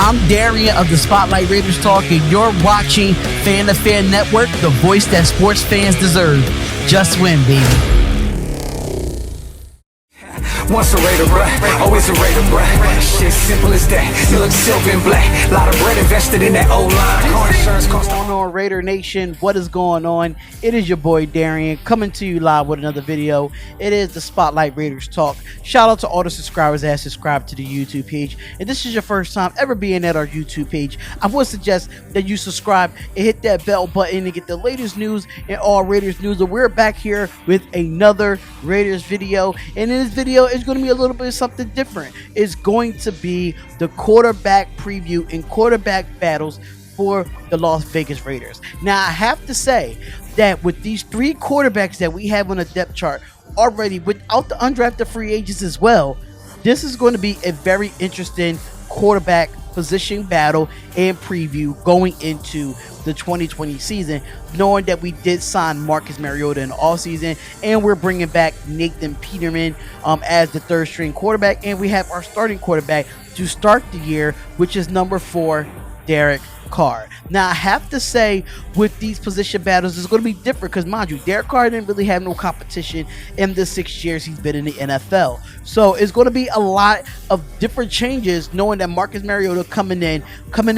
I'm Darian of the Spotlight Raiders Talk, and you're watching Fan to Fan Network, the voice that sports fans deserve. Just win, baby. Once a Raider, bruh, always a Raider, bruh. Shit simple as that. You look silver and black. Lot of bread invested in that old line. Car insurance cost. What's going on, Raider Nation? What is going on? It is your boy Darian coming to you live with another video. It is the Spotlight Raiders Talk. Shout out to all the subscribers that have subscribed to the YouTube page. If this is your first time ever being at our YouTube page, I would suggest that you subscribe and hit that bell button to get the latest news and all Raiders news. And we're back here with another Raiders video. And in this video, it's going to be a little bit of something different. It's going to be the quarterback preview and quarterback battles for the Las Vegas Raiders. Now, I have to say that with these three quarterbacks that we have on the depth chart already, without the undrafted free agents as well, this is going to be a very interesting quarterback position battle and preview going into the 2020 season, knowing that we did sign Marcus Mariota in the offseason, and we're bringing back Nathan Peterman as the third string quarterback, and we have our starting quarterback to start the year, which is number 4, Derek Carr. Now, I have to say, with these position battles, it's going to be different because, mind you, Derek Carr didn't really have no competition in the 6 years he's been in the NFL. So it's going to be a lot of different changes, knowing that Marcus Mariota coming in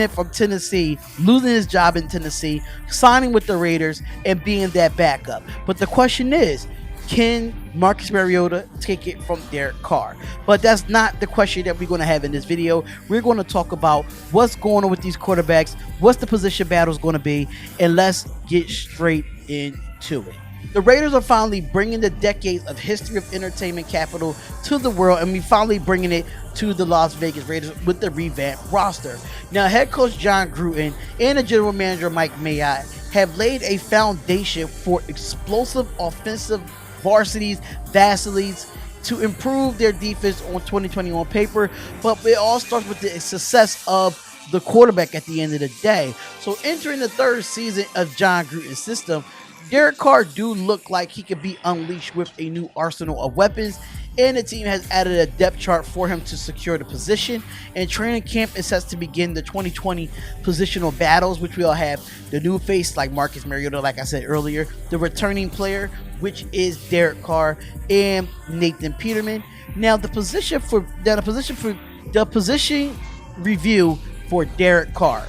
from Tennessee, losing his job in Tennessee, signing with the Raiders, and being that backup. But the question is, can Marcus Mariota take it from Derek Carr? But that's not the question that we're going to have in this video. We're going to talk about what's going on with these quarterbacks, what's the position battles going to be, and let's get straight into it. The Raiders are finally bringing the decades of history of entertainment capital to the world, and we finally bringing it to the Las Vegas Raiders with the revamped roster. Now, head coach Jon Gruden and the general manager Mike Mayock have laid a foundation for explosive offensive varsities, to improve their defense on 2020 on paper, but it all starts with the success of the quarterback at the end of the day. So entering the third season of Jon Gruden's system, Derek Carr do look like he could be unleashed with a new arsenal of weapons, and the team has added a depth chart for him to secure the position. And training camp is set to begin the 2020 positional battles, which we all have the new face like Marcus Mariota, like I said earlier, the returning player, which is Derek Carr, and Nathan Peterman. Now, the position review for Derek Carr.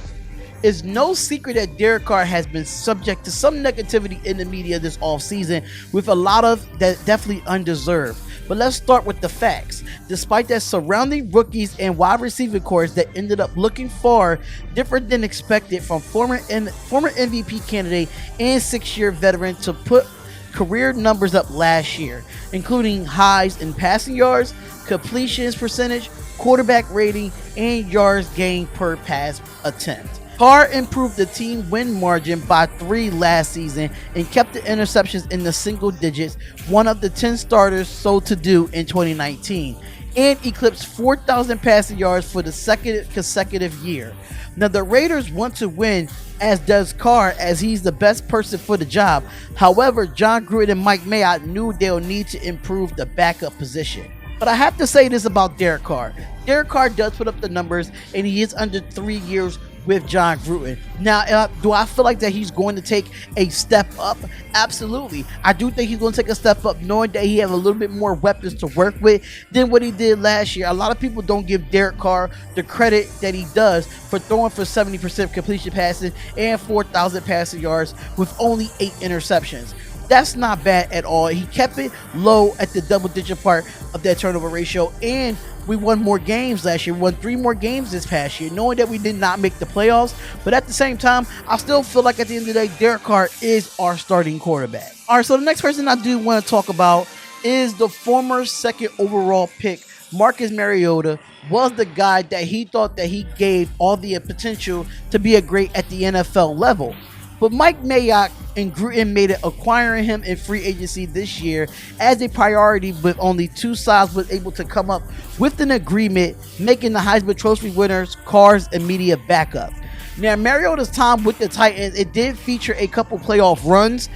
It's no secret that Derek Carr has been subject to some negativity in the media this offseason, with a lot of that definitely undeserved. But let's start with the facts. Despite that, surrounding rookies and wide receiver cores that ended up looking far different than expected from former MVP candidate and 6-year veteran to put career numbers up last year, including highs in passing yards, completions percentage, quarterback rating, and yards gained per pass attempt. Carr improved the team win margin by 3 last season and kept the interceptions in the single digits, one of the 10 starters so to do in 2019, and eclipsed 4,000 passing yards for the second consecutive year. Now, the Raiders want to win, as does Carr, as he's the best person for the job. However, Jon Gruden and Mike Mayock knew they'll need to improve the backup position. But I have to say this about Derek Carr. Derek Carr does put up the numbers, and he is under 3 years with Jon Gruden. Now, do I feel like that he's going to take a step up? Absolutely. I do think he's going to take a step up, knowing that he has a little bit more weapons to work with than what he did last year. A lot of people don't give Derek Carr the credit that he does for throwing for 70% completion passes and 4,000 passing yards with only 8 interceptions. That's not bad at all. He kept it low at the double-digit part of that turnover ratio, and we won more games last year. We won 3 more games this past year, knowing that we did not make the playoffs. But at the same time, I still feel like at the end of the day, Derek Carr is our starting quarterback. All right, so the next person I do want to talk about is the former 2nd overall pick, Marcus Mariota. Was the guy that he thought that he gave all the potential to be a great at the NFL level. But Mike Mayock and Gruden made it acquiring him in free agency this year as a priority, with only 2 sides was able to come up with an agreement, making the Heisman Trophy winners Carr's immediate backup. Now, Mariota's time with the Titans, it did feature a couple playoff runs,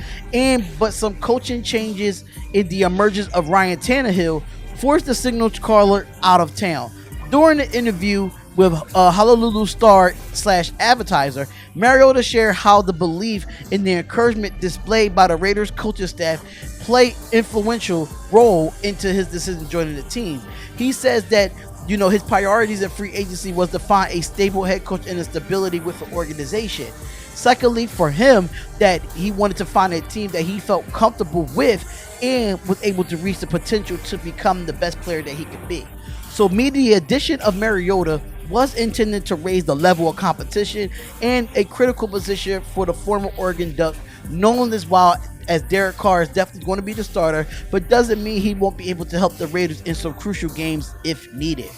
but some coaching changes in the emergence of Ryan Tannehill forced the signal caller out of town. During the interview, with Honolulu Star / advertiser, Mariota shared how the belief in the encouragement displayed by the Raiders coaching staff played influential role into his decision joining the team. He says that his priorities in free agency was to find a stable head coach and a stability with the organization. Secondly, for him, that he wanted to find a team that he felt comfortable with and was able to reach the potential to become the best player that he could be. So the addition of Mariota was intended to raise the level of competition and a critical position for the former Oregon Duck, known as Derek Carr is definitely going to be the starter, but doesn't mean he won't be able to help the Raiders in some crucial games if needed.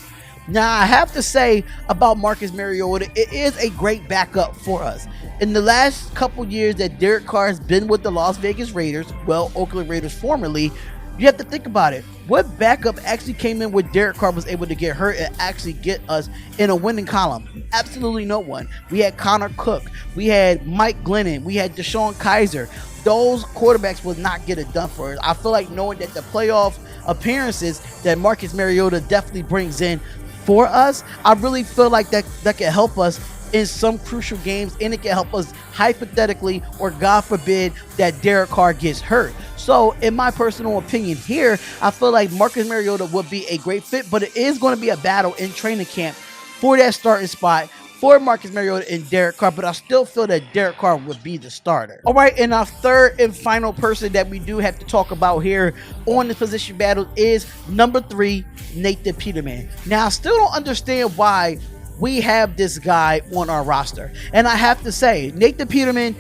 Now, I have to say about Marcus Mariota, it is a great backup for us. In the last couple years that Derek Carr has been with the Las Vegas Raiders, Oakland Raiders formerly, you have to think about it. What backup actually came in when Derek Carr was able to get hurt and actually get us in a winning column? Absolutely no one. We had Connor Cook. We had Mike Glennon. We had Deshaun Kaiser. Those quarterbacks will not get it done for us. I feel like knowing that the playoff appearances that Marcus Mariota definitely brings in for us, I really feel like that can help us in some crucial games, and it can help us hypothetically, or God forbid, that Derek Carr gets hurt. So in my personal opinion here, I feel like Marcus Mariota would be a great fit, but it is going to be a battle in training camp for that starting spot for Marcus Mariota and Derek Carr, but I still feel that Derek Carr would be the starter. All right, and our third and final person that we do have to talk about here on the position battle is number 3, Nathan Peterman. Now, I still don't understand why we have this guy on our roster, and I have to say, Nathan Peterman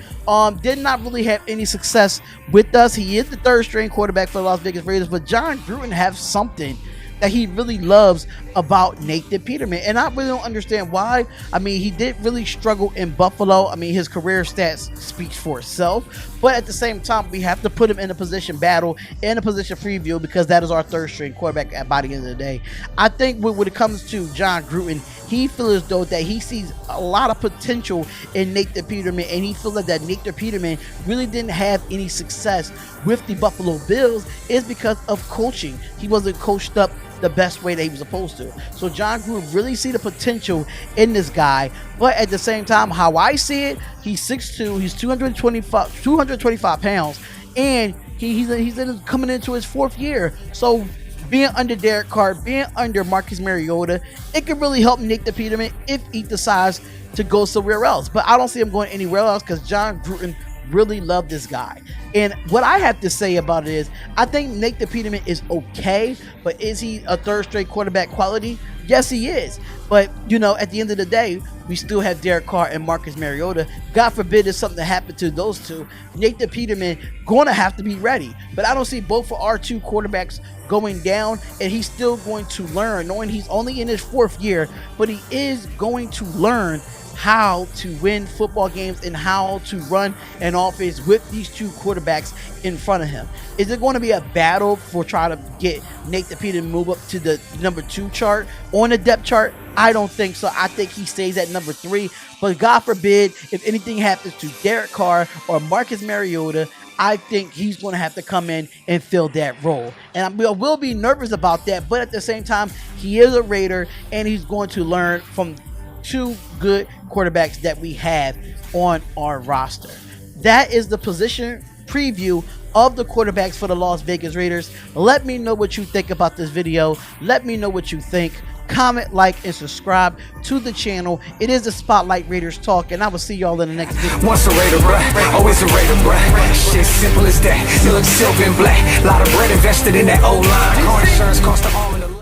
did not really have any success with us. He is the third string quarterback for the Las Vegas Raiders, but John Gruden has something that he really loves about Nathan Peterman, and I really don't understand why. I mean, he did really struggle in Buffalo. I mean, his career stats speaks for itself, but at the same time, we have to put him in a position battle and a position preview because that is our third string quarterback by the end of the day. I think when it comes to John Gruden, he feels as though that he sees a lot of potential in Nathan Peterman, and he feels that Nathan Peterman really didn't have any success with the Buffalo Bills is because of coaching. He wasn't coached up the best way that he was supposed to. So John Gruden really see the potential in this guy, but at the same time, how I see it, he's 6'2", he's 225 pounds, and he's coming into his 4th year. So being under Derek Carr, being under Marcus Mariota, it could really help Nathan Peterman if he decides to go somewhere else. But I don't see him going anywhere else because John Gruden really loved this guy. And what I have to say about it is, I think Nathan Peterman is okay, but is he a third straight quarterback quality? Yes, he is. But, at the end of the day, we still have Derek Carr and Marcus Mariota. God forbid if something happened to those two, Nathan Peterman going to have to be ready. But I don't see both of our two quarterbacks going down, and he's still going to learn, knowing he's only in his 4th year, but he is going to learn how to win football games and how to run an offense with these two quarterbacks in front of him. Is it going to be a battle for trying to get Nathan Peterman to move up to the number 2 chart on the depth chart? I don't think so. I think he stays at number 3. But God forbid, if anything happens to Derek Carr or Marcus Mariota, I think he's going to have to come in and fill that role. And I will be nervous about that, but at the same time, he is a Raider, and he's going to learn from 2 good quarterbacks that we have on our roster. That is the position preview of the quarterbacks for the Las Vegas Raiders. Let me know what you think about this video. Let me know what you think. Comment, like, and subscribe to the channel. It is the Spotlight Raiders Talk, and I will see y'all in the next video. Once a Raider, bruh, always a Raider, bruh. Shit simple as that. You look silver and black. Lot of bread invested in that old line. Car insurance cost the all.